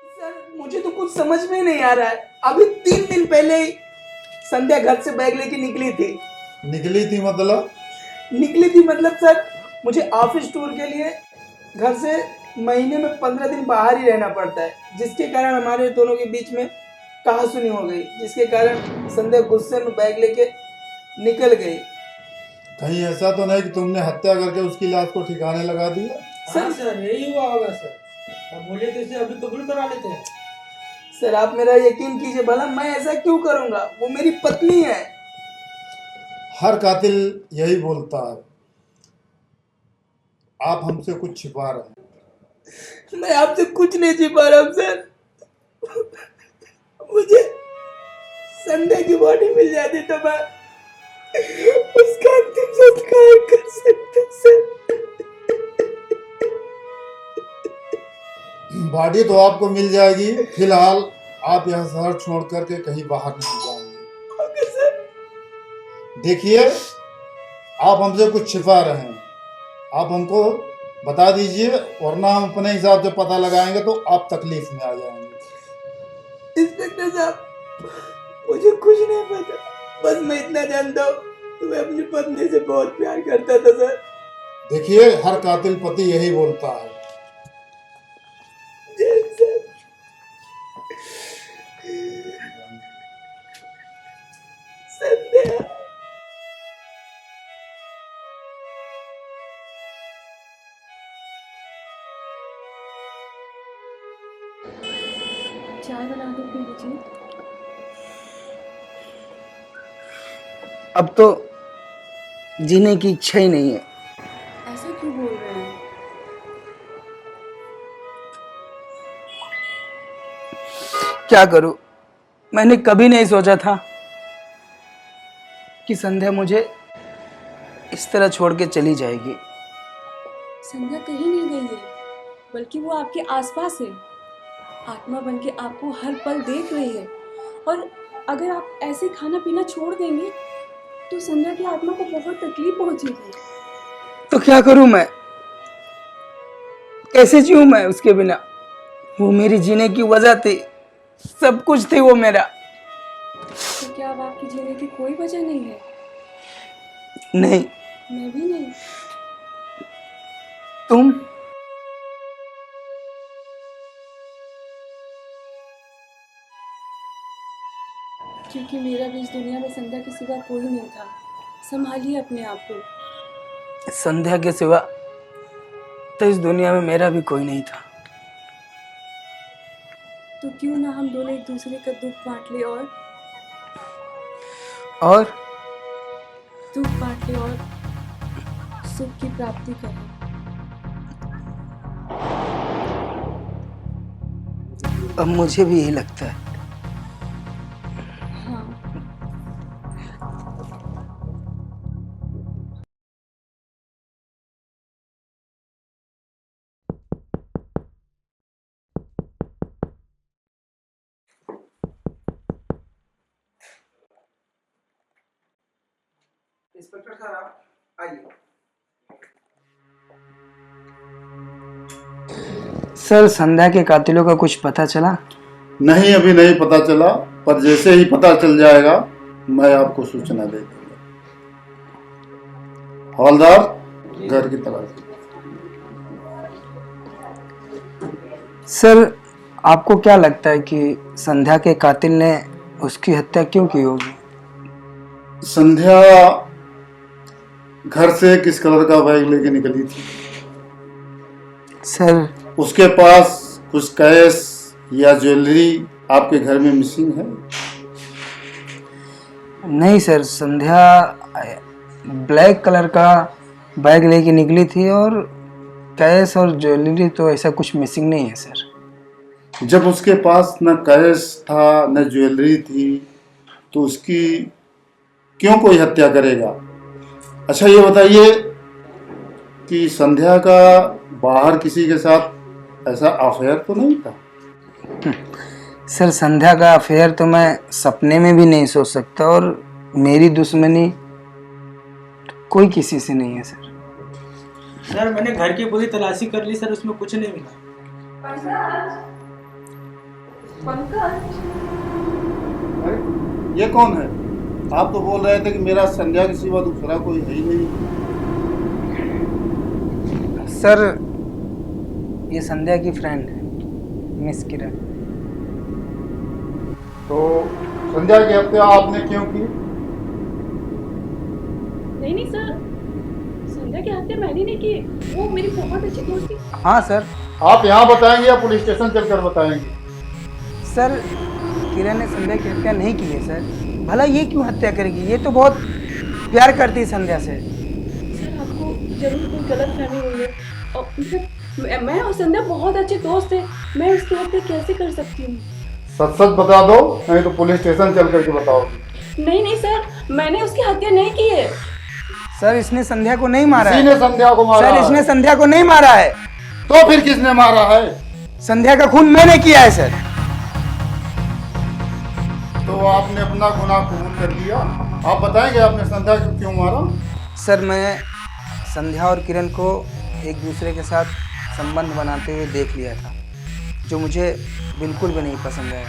Sir मुझे तो कुछ समझ में नहीं आ रहा है। अभी 3 दिन पहले ही संध्या घर से बैग लेके निकली थी। निकली थी मतलब सर, मुझे ऑफिस टूर के लिए घर से महीने में 15 दिन बाहर ही रहना पड़ता है, जिसके कारण हमारे दोनों के बीच में कहासुनी हो गई, जिसके कारण संध्या गुस्से में बैग लेके निकल गई। कहीं ऐसा तो नहीं कि तुमने हत्या करके उसकी लाश को ठिकाने लगा दिया? सर यही हुआ होगा सर। अब बोले तो इसे अभी कबूल करा लेते हैं। सर आप मेरा यकीन कीजिए भला, मैं ऐसा क्यों करूंगा? वो मेरी पत्नी है। हर कातिल यही बोलता है। आप हमसे कुछ छिपा रहे हैं। मैं आपसे कुछ नहीं छिपा रहा हूं सर। मुझे संध्या की बॉडी मिल जाती तो मैं उसका अंतिम संस्कार कर सकता सर। बॉडी तो आपको मिल जाएगी। फिलहाल आप यह शहर छोड़ करके कहीं बाहर नहीं जाएंगे। Okay sir. देखिए, आप हमसे कुछ छिपा रहे हैं। आप हमको बता दीजिए, वरना हम अपने हिसाब से पता लगाएंगे तो आप तकलीफ में आ जाएंगे। इंस्पेक्टर साहब, मुझे कुछ नहीं पता, बस मैं इतना जानता हूँ कि मैं अपनी पत्नी से बहुत प्यार करता था सर। देखिए, हर कातिल पति यही बोलता है। संध्या, चाय बना के पी लीजिए। अब तो जीने की इच्छा ही नहीं है। ऐसा क्यों बोल रहे हैं? क्या करूं? मैंने कभी नहीं सोचा था कि संध्या मुझे इस तरह छोड़ के चली जाएगी। संध्या कहीं नहीं गई है, बल्कि वो आपके आसपास है। आत्मा बन के आपको हर पल देख रही है। और अगर आप ऐसे खाना पीना छोड़ देंगे तो संध्या की आत्मा को बहुत तकलीफ पहुंचेगी। तो क्या करूं मैं? कैसे जीऊं मैं उसके बिना? वो मेरी जीने की वजह थी, सब कुछ थी वो मेरा। तो क्या अब आपकी जीने की कोई वजह नहीं है? नहीं। मैं भी नहीं। तुम? क्योंकि मेरा भी इस दुनिया में संध्या के सिवा कोई नहीं था। संभालिए अपने आप को। संध्या के सिवा तो इस दुनिया में मेरा भी कोई नहीं था। तो क्यों ना हम दोनों एक दूसरे का दुख बांट ले और दुख बांट ले और सुख की प्राप्ति करें। अब मुझे भी यही लगता है। हाँ। इंस्पेक्टर साहब आप आइए। सर, संध्या के कातिलों का कुछ पता चला? नहीं, अभी नहीं पता चला, पर जैसे ही पता चल जाएगा मैं आपको सूचना दे दूंगा। हवलदार, घर की तरफ। सर, आपको क्या लगता है कि संध्या के कातिल ने उसकी हत्या क्यों की होगी? संध्या घर से किस कलर का बैग लेके निकली थी? सर, उसके पास कुछ कैश या ज्वेलरी आपके घर में मिसिंग है? नहीं सर, संध्या ब्लैक कलर का बैग लेके निकली थी और कैश और ज्वेलरी तो ऐसा कुछ मिसिंग नहीं है सर। जब उसके पास न कैश था न ज्वेलरी थी तो उसकी क्यों कोई हत्या करेगा? अच्छा ये बताइए कि संध्या का बाहर किसी के साथ ऐसा अफेयर तो नहीं था? सर, संध्या का अफेयर तो मैं सपने में भी नहीं सोच सकता, और मेरी दुश्मनी कोई किसी से नहीं है सर। सर मैंने घर की पूरी तलाशी कर ली सर, उसमें कुछ नहीं मिला। अरे ये कौन है? आप तो बोल रहे थे कि मेरा संध्या के सिवा दूसरा कोई है ही नहीं। सर ये संध्या की फ्रेंड है, मिस किरण। तो संध्या की हत्या आपने क्यों की? नहीं नहीं सर, संध्या की हत्या मैंने नहीं की, वो मेरी बहुत अच्छी दोस्त थी। हाँ सर। आप यहाँ बताएंगे या पुलिस स्टेशन चलकर बताएंगे? सर किरण ने संध्या की हत्या नहीं की है सर। भला ये क्यों हत्या करेगी, ये तो बहुत प्यार करती है संध्या से। सर आपको जरूर कोई गलत फहमी हुई है, और मतलब मैं और संध्या बहुत अच्छे दोस्त हैं, मैं उसकी हत्या कैसे कर सकती हूँ? सच सच बता दो, नहीं तो पुलिस स्टेशन चल करके बताओगे। नहीं नहीं सर, मैंने उसकी हत्या नहीं की है। सर इसने संध्या को नहीं मारा किसी है। ने संध्या को मारा सर इसने है। संध्या को नहीं मारा है। तो फिर किसने मारा है? संध्या का खून मैंने किया है सर। तो आपने अपना गुनाह कबूल कर लिया। आप बताएंगे आपने संध्या को क्यों मारा? सर मैं संध्या और किरण को एक दूसरे के साथ संबंध बनाते हुए देख लिया था, जो मुझे बिल्कुल भी नहीं पसंद आया।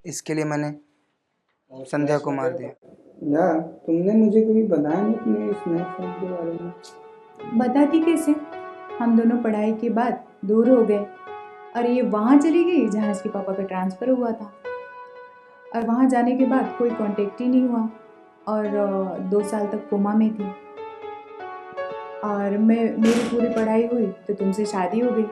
इसके लिए मैंने संध्या को मार दिया। यार तुमने मुझे कभी बताया नहीं अपने इस नए फोन के बारे में। बताती कैसे, हम दोनों पढ़ाई के बाद दूर हो गए और ये वहाँ चली गई जहाँ इसके पापा का ट्रांसफ़र हुआ था, और वहाँ जाने के बाद कोई कांटेक्ट ही नहीं हुआ, और 2 साल तक कोमा में थी। और मेरी पूरी पढ़ाई हुई तो तुमसे शादी हो गई।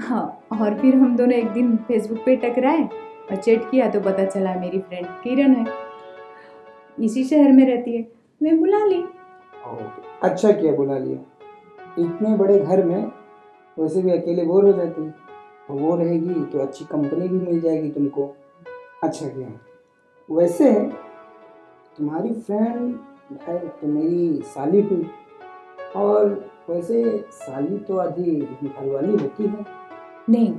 हाँ, और फिर हम दोनों एक दिन फेसबुक पे टकराए और चैट किया तो पता चला मेरी फ्रेंड किरण है, इसी शहर में रहती है। मैं बुला ली। अच्छा किया बुला लिया, इतने बड़े घर में वैसे भी अकेले बोर हो जाते हैं, और वो रहेगी तो अच्छी कंपनी भी मिल जाएगी तुमको। अच्छा किया। वैसे तुम्हारी फ्रेंड है तो मेरी साली हुई, और वैसे साली तो आधी घरवाली होती है। नहीं,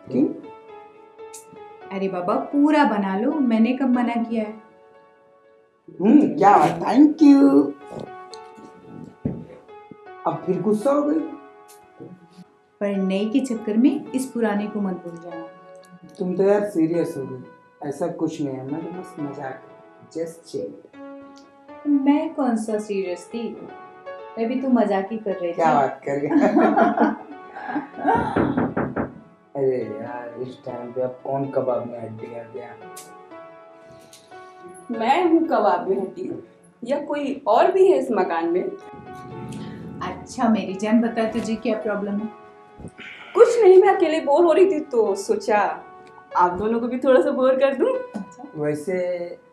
क्यों? अरे बाबा पूरा बना लो, मैंने कब मना किया है? क्या बात, थैंक यू। अब फिर गुस्सा हो गई? पर नई के चक्कर में इस पुराने को मत भूल जाना। तुम तो यार सीरियस हो गई। ऐसा कुछ नहीं है, मैं तो बस मजाक, जस्ट चिल। मैं कौन सा सीरियस थी, मैं भी तो मजाक ही कर रही थी। क्या बात कर रही अरे यार इस टाइम पे अब कौन कबाब में हड्डी आ गया? मैं हूँ कबाब में हड्डी, या कोई और भी है इस मकान में? अच्छा मेरी जान, बता तुझे क्या प्रॉब्लम है? कुछ नहीं, मैं अकेले बोर हो रही थी तो सोचा आप दोनों को भी थोड़ा सा बोर कर दूं। वैसे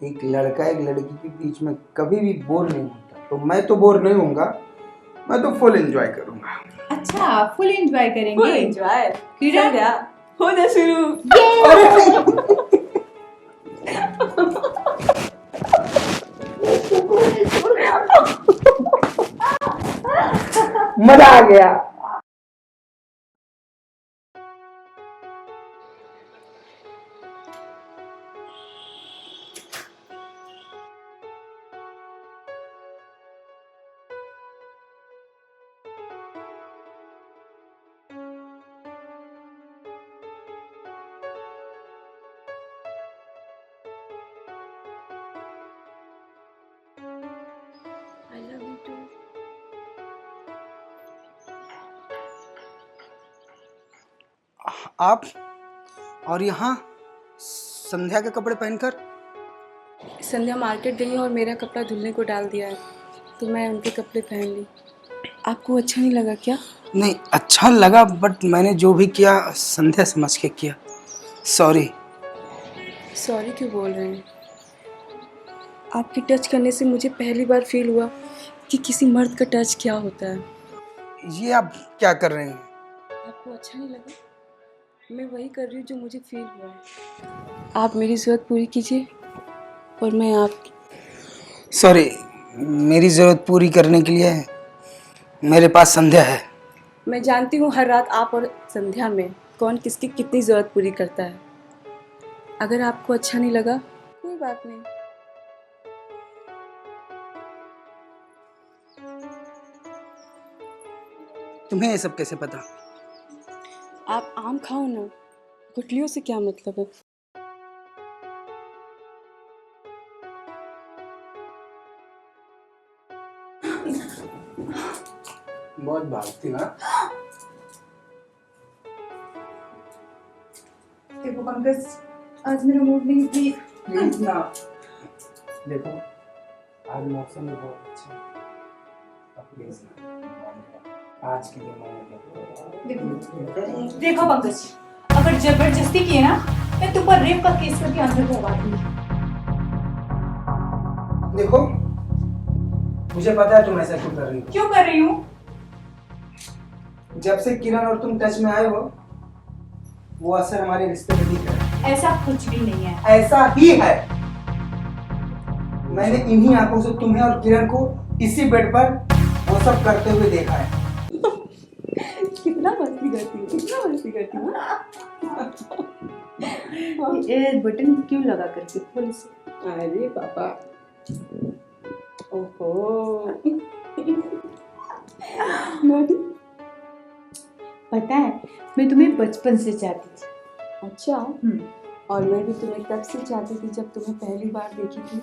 एक लड़का एक लड़की के बीच में कभी भी बोर नहीं होता, तो मैं तो बोर नहीं होऊंगा, मैं तो फुल एंजॉय करूंगा। अच्छा फुल एंजॉय फुल करेंगे। एंजॉय। किरण? संध्या हो जा शुरू। मजा आ गया। I love you too. आप और यहाँ संध्या के कपड़े पहनकर? संध्या मार्केट गई और मेरा कपड़ा धुलने को डाल दिया है, तो मैं उनके कपड़े पहन ली। आपको अच्छा नहीं लगा क्या? नहीं, अच्छा लगा, बट मैंने जो भी किया संध्या समझ के किया। सॉरी। सॉरी क्यों बोल रहे हैं? आपके टच करने से मुझे पहली बार फील हुआ कि किसी मर्द का टच क्या होता है। ये आप क्या कर रहे हैं? आपको अच्छा नहीं लगा? मैं वही कर रही हूँ जो मुझे फील हुआ है। आप मेरी ज़रूरत पूरी कीजिए और मैं आपकी। सॉरी, मेरी ज़रूरत पूरी करने के लिए मेरे पास संध्या है। मैं जानती हूँ हर रात आप और संध्या में कौन किसकी कितनी ज़रूरत पूरी करता है। अगर आपको अच्छा नहीं लगा कोई बात नहीं। तुम्हें ये सब कैसे पता? आप आम खाओ ना, गुठलियों से क्या मतलब है। बहुत भागती ना। देखो पंकज, आज मेरा मूड नहीं, प्लीज। प्लीज ना। देखो आज मौसम भी बहुत अच्छा है, अब प्लीज ना, आज के लिए देखो देखो पंकज, अगर जबरदस्ती किए ना, मैं तुम पर रेप का केस करके अंदर करवा दूंगी। देखो मुझे पता है तुम ऐसा क्यों कर रही हो। क्यों कर रही हूँ? जब से किरण और तुम टच में आए हो, वो असर हमारे रिश्ते में दिख रहा है। ऐसा कुछ भी नहीं है। ऐसा ही है। मैंने इन्हीं आंखों से तुम्हें और किरण को इसी बेड पर वो सब करते हुए देखा है। कितना मस्ती करती हूँ, कितना मस्ती करती हूँ। ये बटन क्यों लगा करके खोल इसे। अरे पापा, ओहो। नॉटी। पता है, मैं तुम्हें बचपन से चाहती थी। अच्छा, और मैं भी तुम्हें तब से चाहती थी जब तुम्हें पहली बार देखी थी,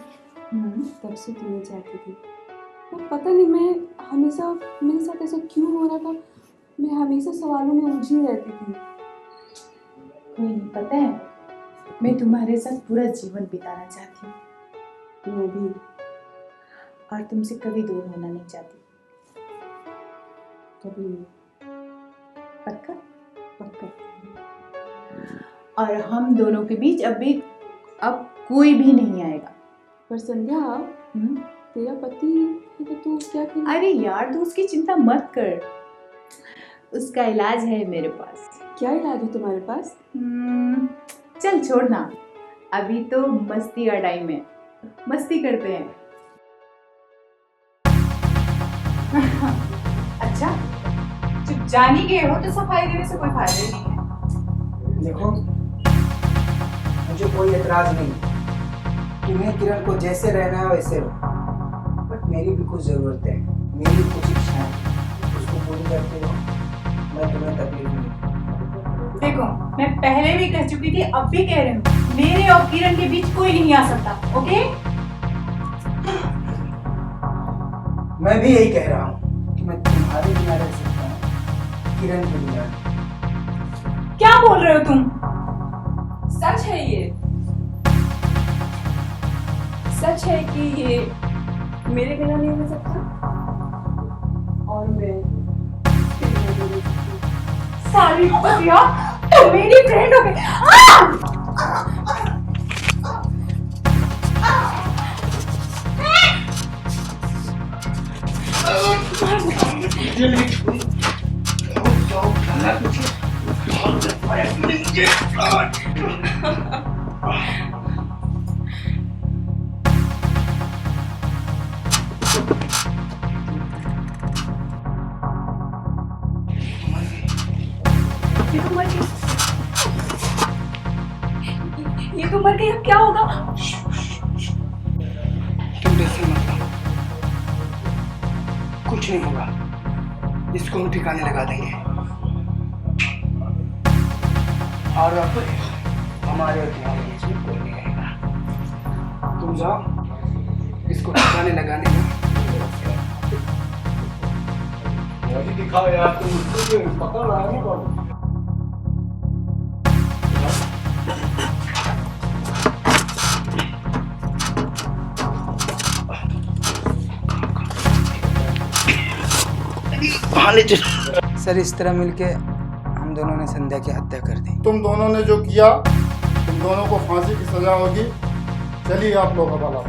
तब से तुम्हें चाहती थी। पर पता नहीं मैं हमेशा, मेरे साथ ऐसा क्यों हो रहा था, मैं हमेशा सवालों में उलझी रहती थी। कोई नहीं, पता है मैं तुम्हारे साथ पूरा जीवन बिताना चाहती हूँ। मैं भी। और तुमसे कभी दूर होना नहीं चाहती। कभी नहीं। पक्का? पक्का। और हम दोनों के बीच अब कोई भी नहीं आएगा। पर संध्या, तेरा पति है तो तू क्या कर। अरे यार, तू उसकी चिंता मत कर, उसका इलाज है मेरे पास। क्या इलाज है तुम्हारे पास? चल छोड़ना, अभी तो मस्ती का टाइम है, मस्ती करते हैं। अच्छा, जब जान ही गए हो तो सफाई देने से कोई फायदा नहीं है। देखो मुझे कोई एतराज नहीं, तुम्हें किरण को जैसे रहना है वैसे रहो, बट मेरी भी कुछ जरूरत है, मेरी भी कुछ इच्छा है, उसको पूरी करते हो, मैं तुम्हें तकलीफ नहीं। देखो, मैं पहले भी कह चुकी थी, अब भी कह रही हूँ, मेरे और किरण के बीच कोई नहीं आ सकता। ओके? मैं भी यही कह रहा हूँ कि मैं तुम्हारे बिना रह सकता हूँ, किरण के बिना। क्या बोल रहे हो तुम? सच है ये, सच है कि ये मेरे बिना नहीं हो सकता और मैं इसके बिना नहीं रह सकती। सारी बतिया, तुम मेरी फ्रेंड हो गई। ये तो मर गई, अब क्या होगा? तुम टेंशन मत लो, कुछ नहीं होगा, इसको हम ठिकाने लगा देंगे और अब हमारे और तुम्हारे बीच में कोई नहीं रहेगा। तुम जाओ, इसको ठिकाने लगाने का दिखाओ यार, तुम पकड़ रहा है ना। सर, इस तरह मिलके हम दोनों ने संध्या की हत्या कर दी। तुम दोनों ने जो किया, तुम दोनों को फांसी की सजा होगी। चलिए आप लोग हवाला।